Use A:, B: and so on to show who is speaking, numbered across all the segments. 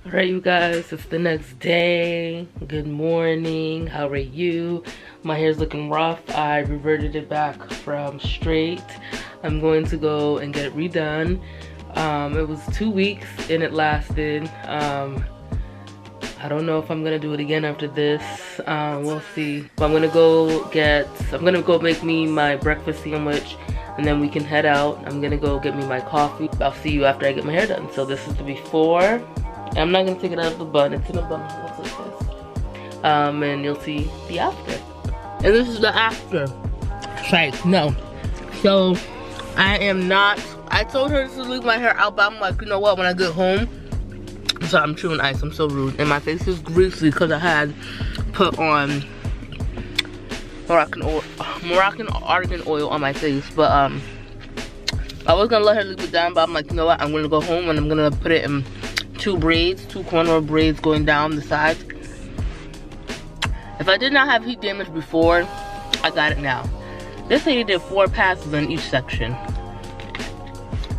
A: Alright, you guys, it's the next day. Good morning. How are you? My hair's looking rough. I reverted it back from straight. I'm going to go and get it redone. It was 2 weeks and it lasted. I don't know if I'm gonna do it again after this. We'll see. But I'm gonna go make me my breakfast sandwich and then we can head out. I'm gonna go get me my coffee. I'll see you after I get my hair done. So this is the before. I'm not gonna take it out of the bun. It's in a bun. Looks like this. And you'll see the after. And this is the after. Like, no. So I am not. I told her to leave my hair out, but I'm like, you know what? When I get home, so I'm chewing ice. I'm so rude, and my face is greasy because I had put on Moroccan argan oil on my face. But I was gonna let her leave it down, but I'm like, you know what? I'm gonna go home and I'm gonna put it in two corner braids going down the sides. If I did not have heat damage before, I got it now. This lady did 4 passes in each section.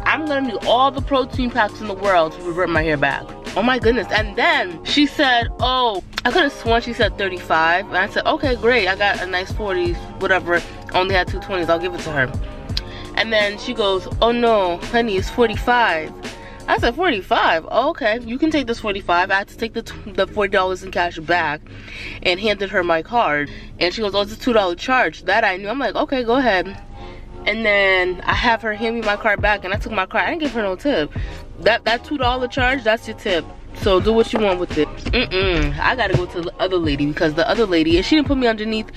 A: I'm gonna need all the protein packs in the world to revert my hair back. Oh my goodness. And then she said, oh, I could have sworn she said 35. And I said, okay, great. I got a nice 40s, whatever. Only had 2 20s. I'll give it to her. And then she goes, oh no, honey, it's 45. I said 45. Oh, okay, you can take this 45. I had to take the $40 in cash back and handed her my card. And she goes, oh, it's a $2 charge. That I knew. I'm like, okay, go ahead. And then I have her hand me my card back, and I took my card. I didn't give her no tip. That $2 charge, that's your tip. So do what you want with it. I gotta go to the other lady because the other lady, and she didn't put me underneath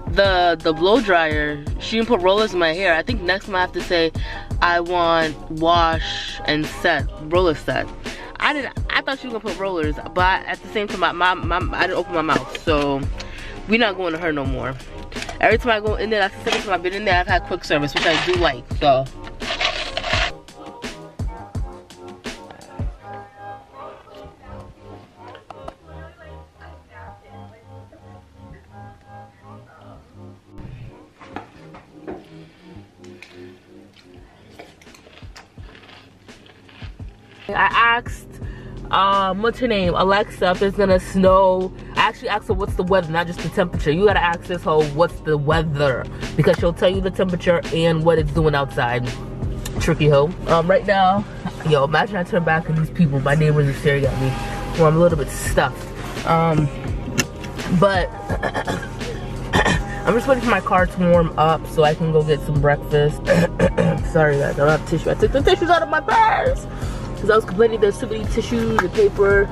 A: the blow dryer. She didn't put rollers in my hair. I think next time I have to say I want wash and set, roller set. I thought she was gonna put rollers, but at the same time I didn't open my mouth, so we're not going to her no more. Every time I go in there, that's the second time I've been in there, I've had quick service, which I do like, so. I asked, what's her name, Alexa, if it's gonna snow. I actually asked her what's the weather, not just the temperature. You gotta ask this hoe what's the weather, because she'll tell you the temperature and what it's doing outside. Tricky hoe. Right now, yo, imagine I turn back and these people, my neighbors are staring at me. Well, I'm a little bit stuffed. But I'm just waiting for my car to warm up so I can go get some breakfast. Sorry guys, I don't have tissue. I took the tissues out of my purse because I was complaining there's too many tissues and paper.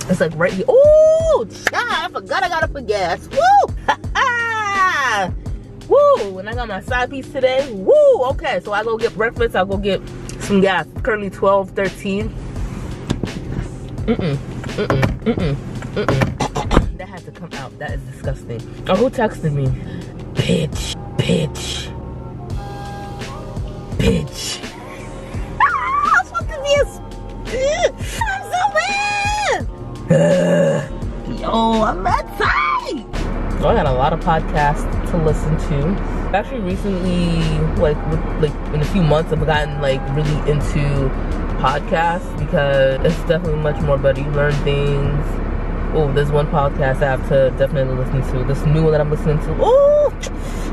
A: It's like right here. Oh, I forgot I gotta put gas. Woo! Woo! And I got my side piece today. Woo! Okay, so I go get breakfast. I'll go get some gas. Currently 12:13. That had to come out. That is disgusting. Oh, who texted me? Bitch. I'm supposed to be I'm so mad. Yo, I'm mad tight. So I got a lot of podcasts to listen to. Actually, recently, like in a few months, I've gotten like really into podcasts because it's definitely much more better. You learn things. Oh, there's one podcast I have to definitely listen to. This new one that I'm listening to. Oh,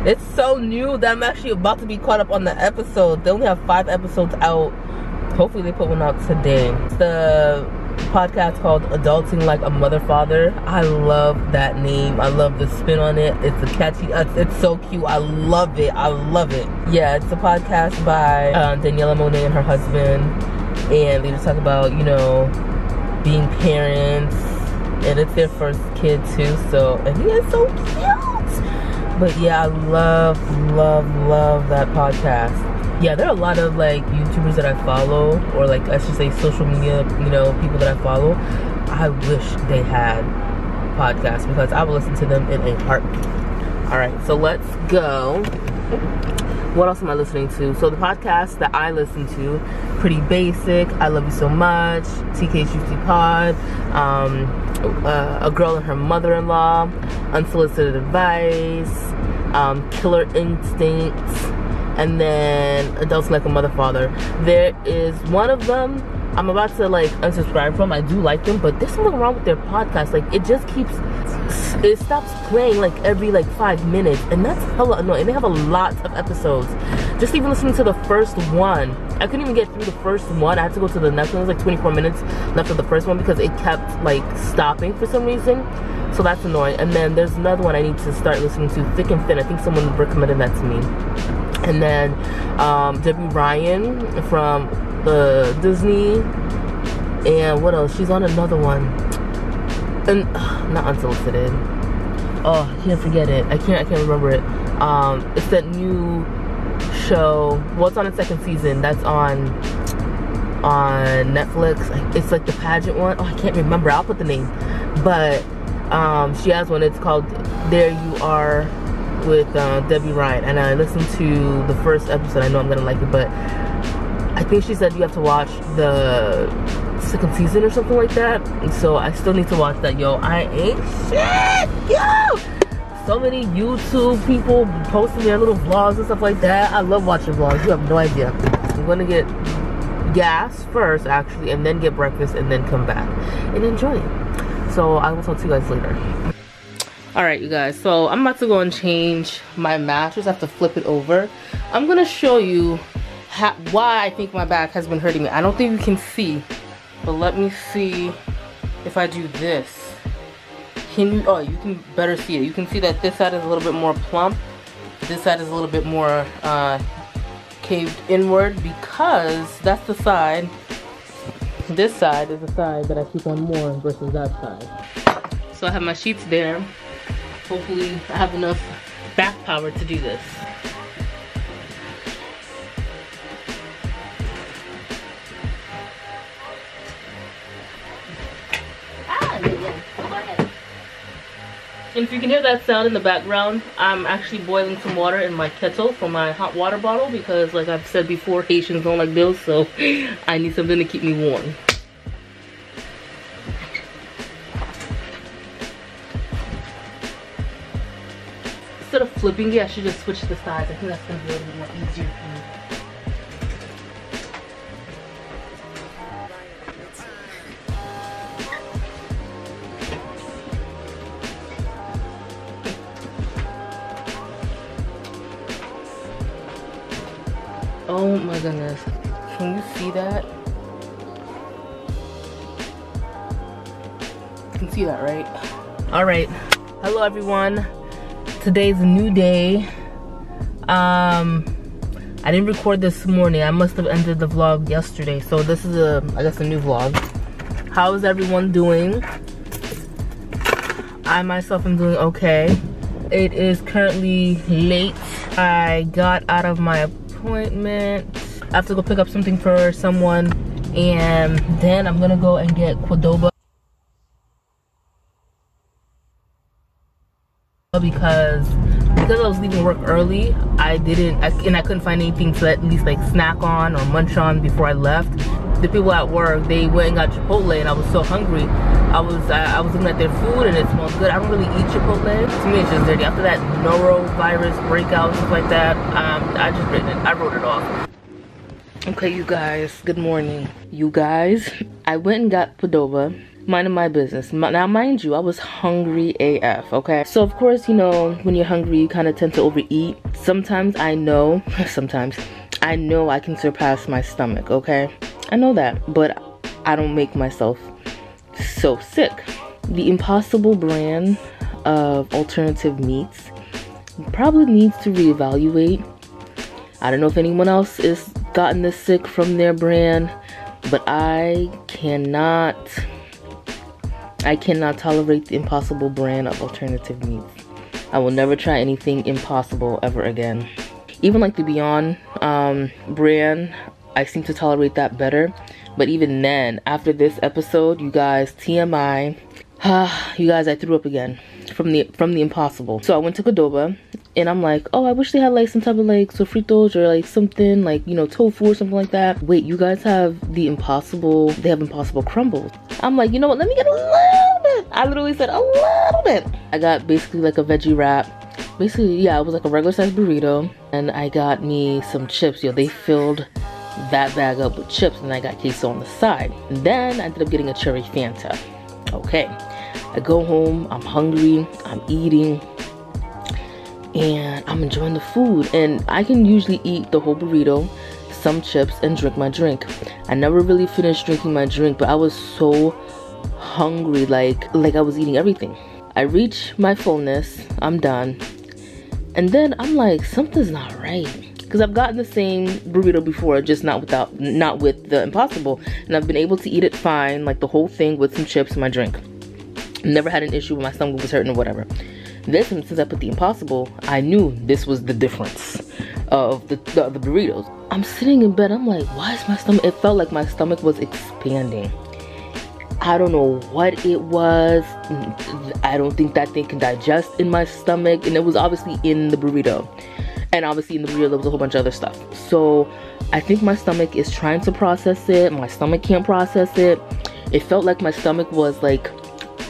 A: it's so new that I'm actually about to be caught up on the episode. They only have 5 episodes out. Hopefully they put one out today. It's the podcast called Adulting Like a Mother Father. I love that name. I love the spin on it. It's a catchy, it's so cute. I love it. Yeah, it's a podcast by Daniela Monet and her husband. And they just talk about, you know, being parents. And it's their first kid too, so, and he is so cute. But yeah, I love that podcast. Yeah, there are a lot of like YouTubers that I follow, or like I should say social media, you know, people that I follow. I wish they had podcasts because I would listen to them in a heartbeat. All right, so let's go. What else am I listening to? So the podcast that I listen to, pretty basic. I Love You So Much, TKHUC Pod, A Girl and Her Mother-in-Law, Unsolicited Advice, Killer Instincts, and then Adults Like a Mother Father. There is one of them I'm about to like unsubscribe from. I do like them, but there's something wrong with their podcast. Like it just keeps, it stops playing like every like 5 minutes, and that's hella annoying. And they have a lot of episodes. Just even listening to the first one, I couldn't even get through the first one. I had to go to the next one. It was like 24 minutes left of the first one because it kept like stopping for some reason. So that's annoying. And then there's another one I need to start listening to, Thick and Thin. I think someone recommended that to me. And then Debbie Ryan from the Disney, and what else? She's on another one, and not Unsolicited. Oh, I can't forget it. I can't remember it. It's that new show. Well, it's on its second season. That's on Netflix. It's like the pageant one. Oh, I can't remember. I'll put the name. But she has one. It's called There You Are with Debbie Ryan, and I listened to the first episode. I know I'm gonna like it, but I think she said you have to watch the second season or something like that. And so I still need to watch that. Yo, I ain't shit. Yo, so many YouTube people posting their little vlogs and stuff like that. I love watching vlogs. You have no idea. I'm gonna get gas first actually, and then get breakfast, and then come back and enjoy it. So I will talk to you guys later. Alright, you guys, so I'm about to go and change my mattress. I have to flip it over. I'm gonna show you why I think my back has been hurting me. I don't think you can see, but let me see if I do this. Can you? Oh, you can better see it. You can see that this side is a little bit more plump. This side is a little bit more caved inward, because that's the side. This side is the side that I sleep on more versus that side. So I have my sheets there. Hopefully I have enough back power to do this. And if you can hear that sound in the background, I'm actually boiling some water in my kettle for my hot water bottle, because like I've said before, Haitians don't like bills, so I need something to keep me warm. Instead of flipping it, I should just switch the sides. I think that's going to be a little bit more easier for me. Oh my goodness. Can you see that? You can see that, right? Alright. Hello everyone. Today's a new day. I didn't record this morning. I must have ended the vlog yesterday. So this is I guess a new vlog. How is everyone doing? I myself am doing okay. It is currently late. I got out of my appointment. I have to go pick up something for someone, and then I'm gonna go and get Qdoba, because I was leaving work early. I couldn't find anything to at least like snack on or munch on before I left. The people at work, they went and got Chipotle, and I was so hungry. I was looking at their food, and it smelled good. I don't really eat Chipotle. To me, it's just dirty. After that norovirus breakout, stuff like that, I wrote it off. Okay, you guys, good morning. You guys, I went and got Qdoba, minding my business. Now, mind you, I was hungry AF, okay? So, of course, you know, when you're hungry, you kind of tend to overeat. Sometimes I know I can surpass my stomach, okay? I know that, but I don't make myself so sick. The Impossible brand of alternative meats probably needs to reevaluate. I don't know if anyone else has gotten this sick from their brand, but I cannot tolerate the Impossible brand of alternative meats. I will never try anything Impossible ever again. Even like the Beyond brand, I seem to tolerate that better. But even then, after this episode, you guys, TMI, you guys, I threw up again from the Impossible. So I went to Qdoba, and I'm like, oh, I wish they had like some type of like sofritos or like something like, you know, tofu or something like that. Wait, you guys have the Impossible, they have Impossible crumbles. I'm like, you know what, let me get a little bit. I literally said a little bit. I got basically like a veggie wrap, basically, yeah, it was like a regular sized burrito. And I got me some chips. Yo, they filled that bag up with chips, and I got queso on the side. And then I ended up getting a cherry Fanta. Okay, I go home, I'm hungry, I'm eating, and I'm enjoying the food. And I can usually eat the whole burrito, some chips, and drink my drink. I never really finished drinking my drink, but I was so hungry, like I was eating everything. I reach my fullness, I'm done, and then I'm like, something's not right, because I've gotten the same burrito before, just not with the Impossible, and I've been able to eat it fine, like the whole thing with some chips and my drink. Never had an issue with my stomach was hurting or whatever. This one, since I put the Impossible, I knew this was the difference of the burritos. I'm sitting in bed, I'm like, why is my stomach, it felt like my stomach was expanding. I don't know what it was. I don't think that thing can digest in my stomach. And it was obviously in the burrito. And obviously in the burrito there was a whole bunch of other stuff. So I think my stomach is trying to process it. My stomach can't process it. It felt like my stomach was like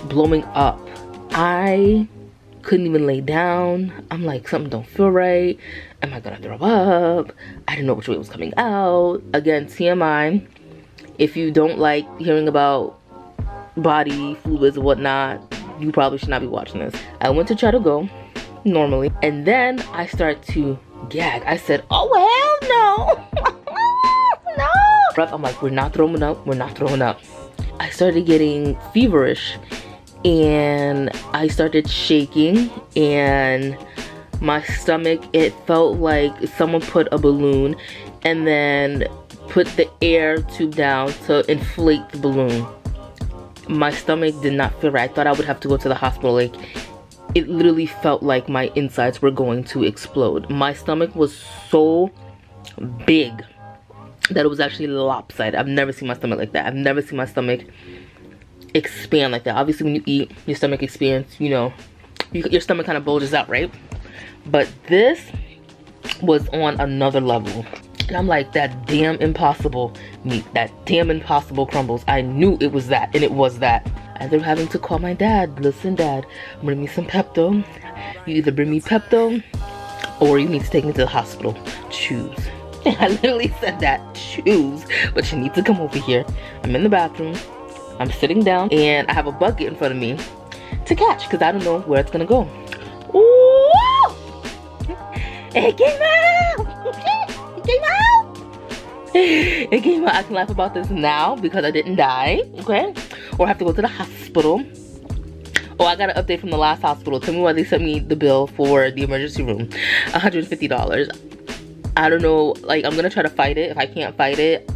A: blowing up. I couldn't even lay down. I'm like, something don't feel right. Am I gonna throw up? I didn't know which way it was coming out. Again, TMI. If you don't like hearing about body fluids and whatnot, you probably should not be watching this. I went to try to go normally, and then I start to gag. I said, oh hell no. No. I'm like, we're not throwing up, we're not throwing up. I started getting feverish, and I started shaking, and my stomach, it felt like someone put a balloon and then put the air tube down to inflate the balloon. My stomach did not feel right. I thought I would have to go to the hospital. Like, it literally felt like my insides were going to explode. My stomach was so big that it was actually lopsided. I've never seen my stomach like that. I've never seen my stomach expand like that. Obviously, when you eat, your stomach expands, you know, your stomach kind of bulges out, right? But this was on another level. And I'm like, that damn Impossible meat, that damn Impossible crumbles. I knew it was that, and it was that. I ended up having to call my dad. Listen, Dad, bring me some Pepto. You either bring me Pepto, or you need to take me to the hospital. Choose. And I literally said that, choose. But you need to come over here. I'm in the bathroom. I'm sitting down, and I have a bucket in front of me to catch, because I don't know where it's gonna go. Ooh! It came out! Came out. It came out. I can laugh about this now because I didn't die, okay? Or I have to go to the hospital. Oh, I got an update from the last hospital. Tell me why they sent me the bill for the emergency room. $150. I don't know, like, I'm gonna try to fight it. If I can't fight it,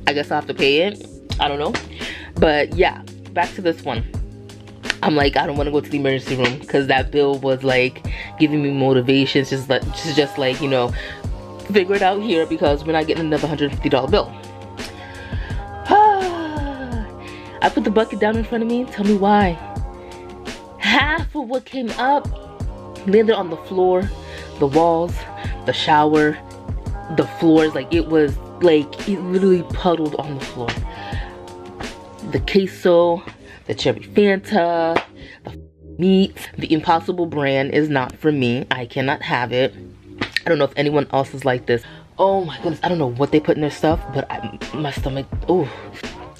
A: I guess I'll have to pay it. I don't know. But yeah, back to this one. I'm like, I don't want to go to the emergency room because that bill was like giving me motivation. Just like, you know, figure it out here because we're not getting another $150 bill. I put the bucket down in front of me. Tell me why. Half of what came up landed on the floor, the walls, the shower, the floors. Like, it was like, it literally puddled on the floor. The queso, the cherry Fanta, the meat. The Impossible brand is not for me. I cannot have it. I don't know if anyone else is like this. Oh my goodness, I don't know what they put in their stuff, but my stomach, oh.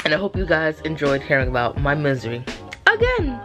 A: And I hope you guys enjoyed hearing about my misery again.